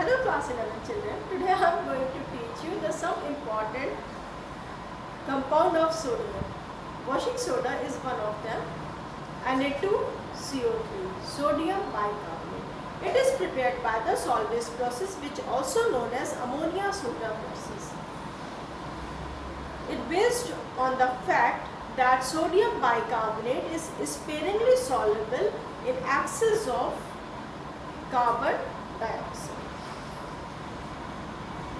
Hello class 11 children. Today I am going to teach you some important compound of sodium. Washing soda is one of them. Na2CO3, sodium bicarbonate. It is prepared by the solvase process, which also known as ammonia soda process. It based on the fact that sodium bicarbonate is sparingly soluble in excess of carbon dioxide.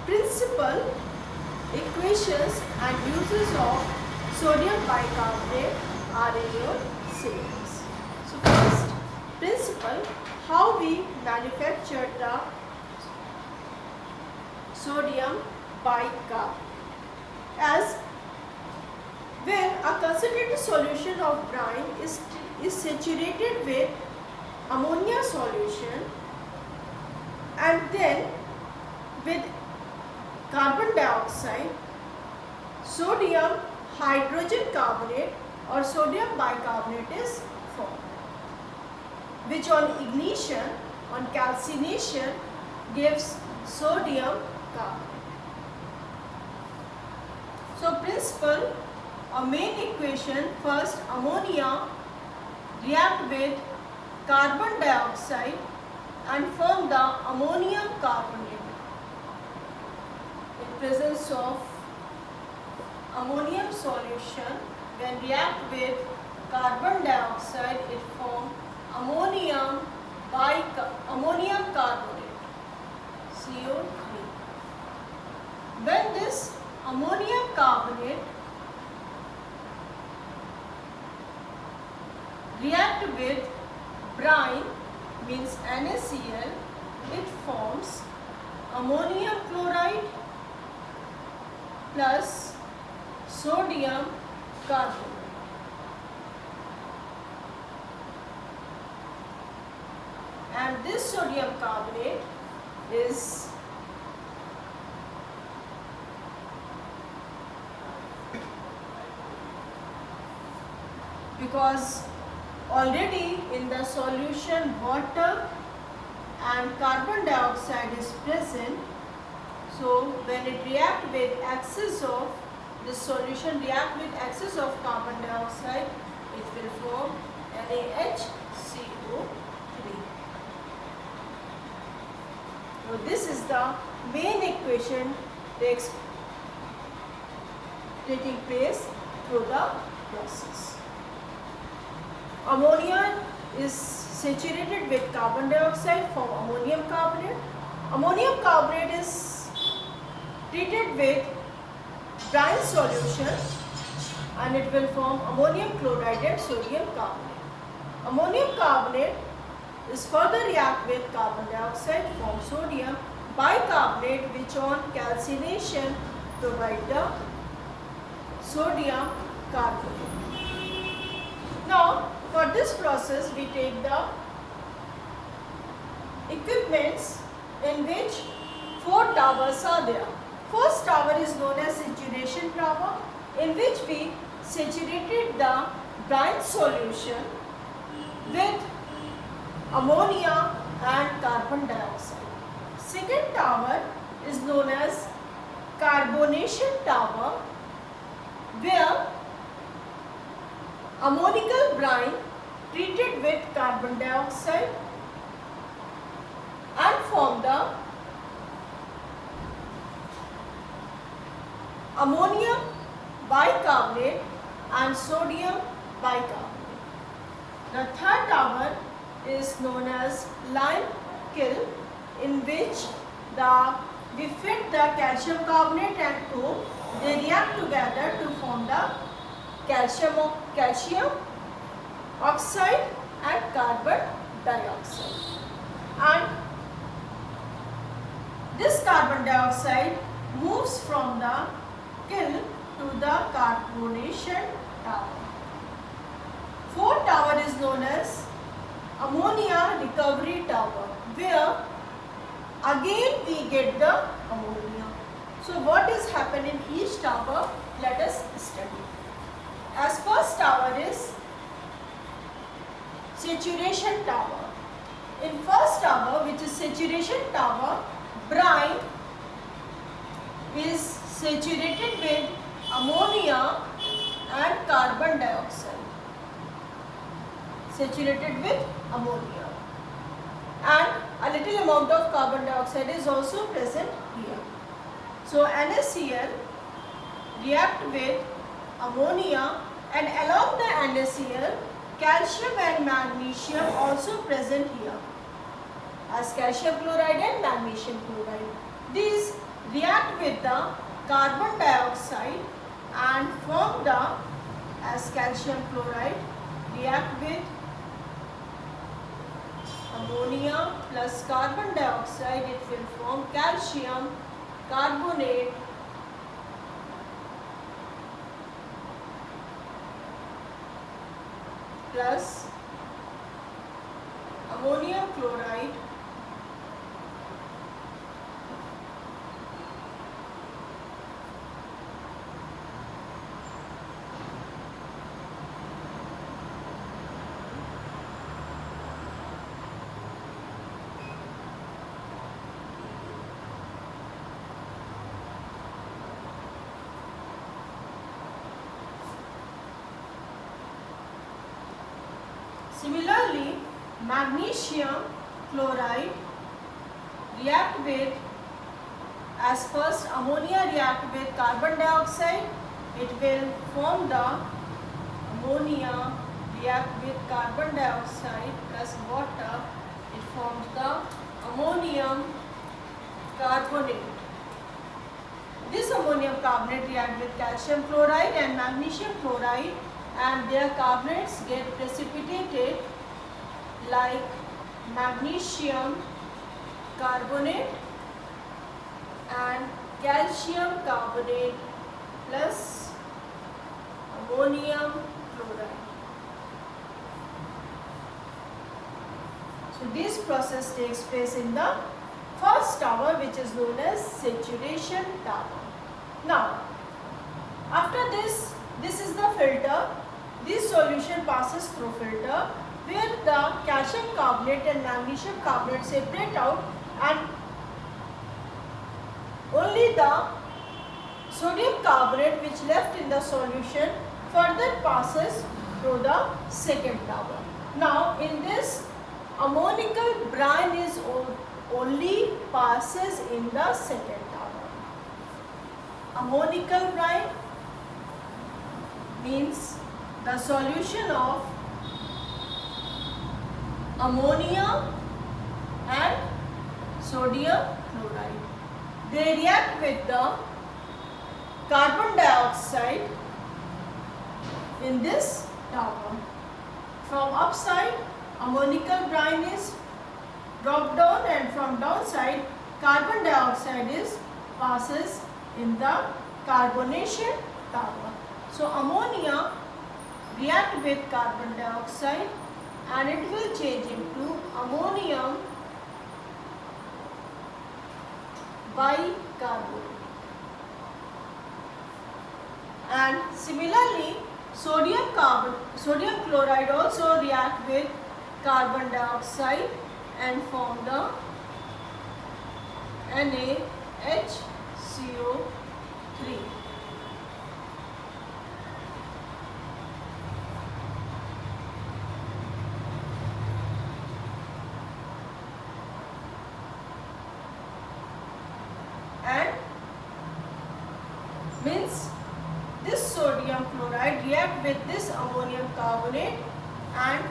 Principal, equations and uses of sodium bicarbonate are in your syllabus. So first, principle, how we manufacture the sodium bicarbonate. As when a concentrated solution of brine is saturated with ammonia solution and then with carbon dioxide, sodium hydrogen carbonate or sodium bicarbonate is formed, which on ignition, on calcination, gives sodium carbonate. So principle, a main equation, first ammonia react with carbon dioxide and form the ammonium carbonate. In presence of ammonium solution, when react with carbon dioxide, it form ammonium carbonate, CO3. When this ammonium carbonate react with brine, means NaCl, it forms ammonium chloride plus sodium carbonate. And this sodium carbonate is because already in the solution water and carbon dioxide is present, so when it react with excess of this solution react with excess of carbon dioxide, it will form NaHCO3. So this is the main equation taking place through the process. Ammonia is saturated with carbon dioxide, form ammonium carbonate. Ammonium carbonate is treated with brine solution and it will form ammonium chloride and sodium carbonate. Ammonium carbonate is further react with carbon dioxide, form sodium bicarbonate, which on calcination provide the sodium carbonate. Now for this process we take the equipments in which 4 towers are there. First tower is known as saturation tower, in which we saturated the brine solution with ammonia and carbon dioxide. Second tower is known as carbonation tower, where ammonical brine treated with carbon dioxide and form the ammonium bicarbonate and sodium bicarbonate. The third tower is known as lime kiln, in which we fit the calcium carbonate and coke. They react together to form the calcium oxide and carbon dioxide. And this carbon dioxide moves from the kiln to the carbonation tower. Fourth tower is known as ammonia recovery tower, where again we get the ammonia. So what is happening in each tower? Let us study. As first tower is saturation tower. In first tower, which is saturation tower, brine is saturated with ammonia and carbon dioxide. Saturated with ammonia. And a little amount of carbon dioxide is also present here. So NaCl react with ammonia, and along the NaCl, calcium and magnesium also present here as calcium chloride and magnesium chloride. These react with the carbon dioxide and form the, as calcium chloride, react with ammonia plus carbon dioxide, it will form calcium carbonate plus ammonium chloride Similarly, magnesium chloride react with, as first ammonia react with carbon dioxide, it will form the ammonia react with carbon dioxide plus water, it forms the ammonium carbonate. This ammonium carbonate react with calcium chloride and magnesium chloride, and their carbonates get precipitated like magnesium carbonate and calcium carbonate plus ammonium chloride. So this process takes place in the first tower, which is known as saturation tower. Now, after this is the filter. This solution passes through filter where the calcium carbonate and magnesium carbonate separate out, and only the sodium carbonate which left in the solution further passes through the second tower. Now in this, ammonical brine is only passes in the second tower. Ammonical brine means the solution of ammonia and sodium chloride. They react with the carbon dioxide in this tower. From upside, ammonical brine is dropped down, and from downside, carbon dioxide passes in the carbonation tower. So ammonia react with carbon dioxide and it will change into ammonium bicarbonate. And similarly, sodium chloride also react with carbon dioxide and form the NaHCO3. And means this sodium chloride react with this ammonium carbonate and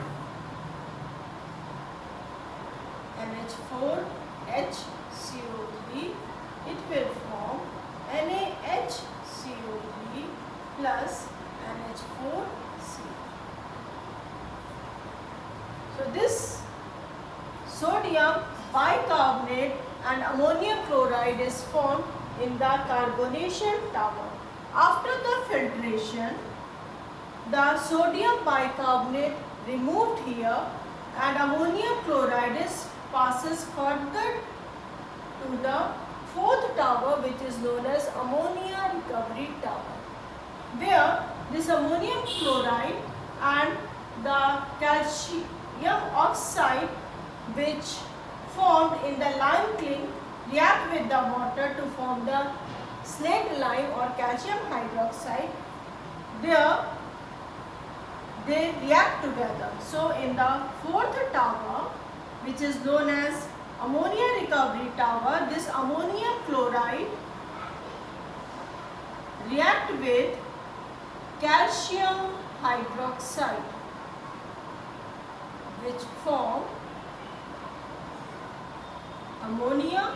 NH4HCO3, it will form NaHCO3 plus NH4C. So this sodium bicarbonate and ammonium chloride is formed in the carbonation tower. After the filtration, the sodium bicarbonate removed here and ammonium chloride passes further to the fourth tower, which is known as ammonia recovery tower, where this ammonium chloride and the calcium oxide which formed in the lime kiln react with the water to form the slaked lime or calcium hydroxide, there they react together. So in the fourth tower, which is known as ammonia recovery tower, this ammonium chloride react with calcium hydroxide, which form ammonia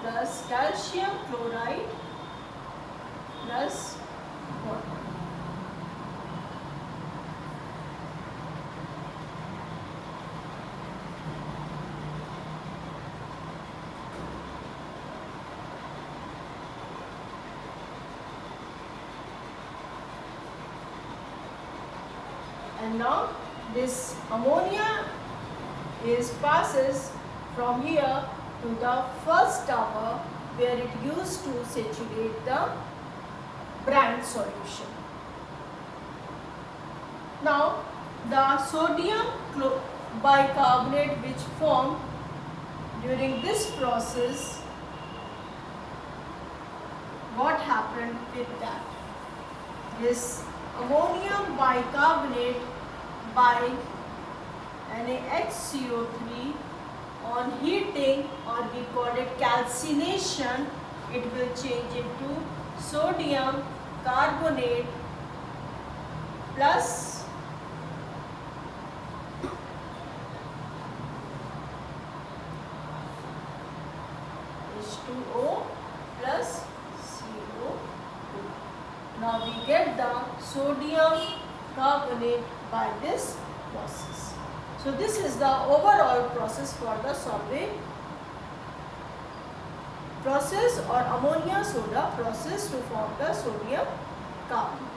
plus calcium chloride plus water. And now this ammonia passes from here to the first tower, where it used to saturate the brine solution. Now the sodium bicarbonate which formed during this process, what happened with that? This ammonium bicarbonate by NaHCO3 on heating, or we call it calcination, it will change into sodium carbonate plus H2O plus CO2. Now we get the sodium carbonate by this process. So this is the overall process for the solvent process or ammonia soda process to form the sodium carbonate.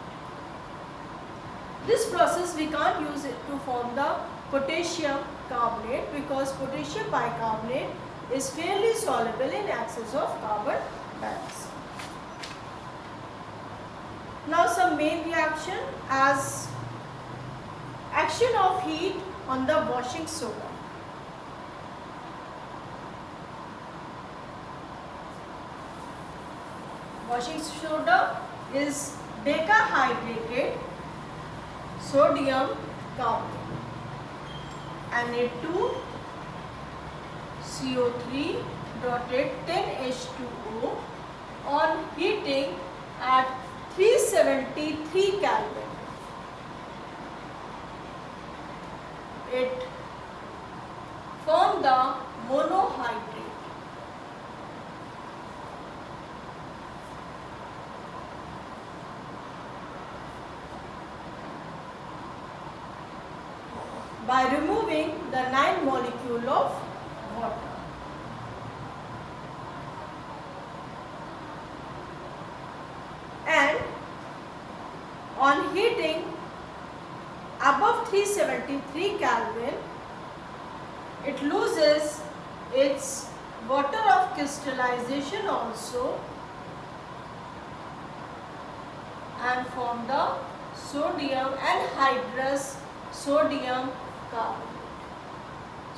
This process we can't use it to form the potassium carbonate, because potassium bicarbonate is fairly soluble in excess of carbon dioxide. Now some main reaction as action of heat on the washing soda. Washing soda is decahydrated sodium carbonate, Na2 CO3 dotted 10H2O on heating at 373 Kelvin. It formed the monohydrate. By removing the 9 molecule of water. And on heating above 373 Kelvin, it loses its water of crystallization also and form the sodium anhydrous sodium carbonate.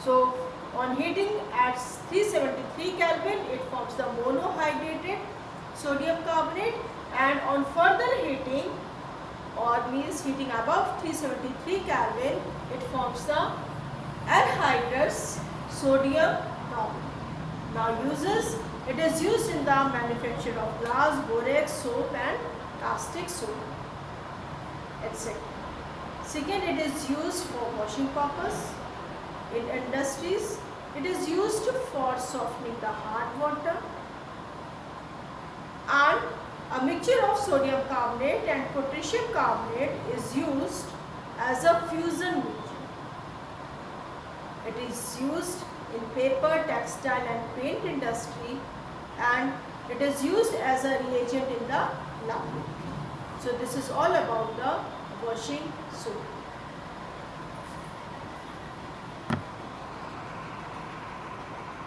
So on heating at 373 Kelvin, it forms the monohydrated sodium carbonate, and on further heating, or means heating above 373 Kelvin, it forms the anhydrous sodium carbonate. Now uses, it is used in the manufacture of glass, borax, soap and caustic soda, etc. Second, it is used for washing purpose. In industries, it is used for softening the hard water, and a mixture of sodium carbonate and potassium carbonate is used as a fusion medium. It is used in paper, textile and paint industry, and it is used as a reagent in the laboratory. So this is all about the washing soda.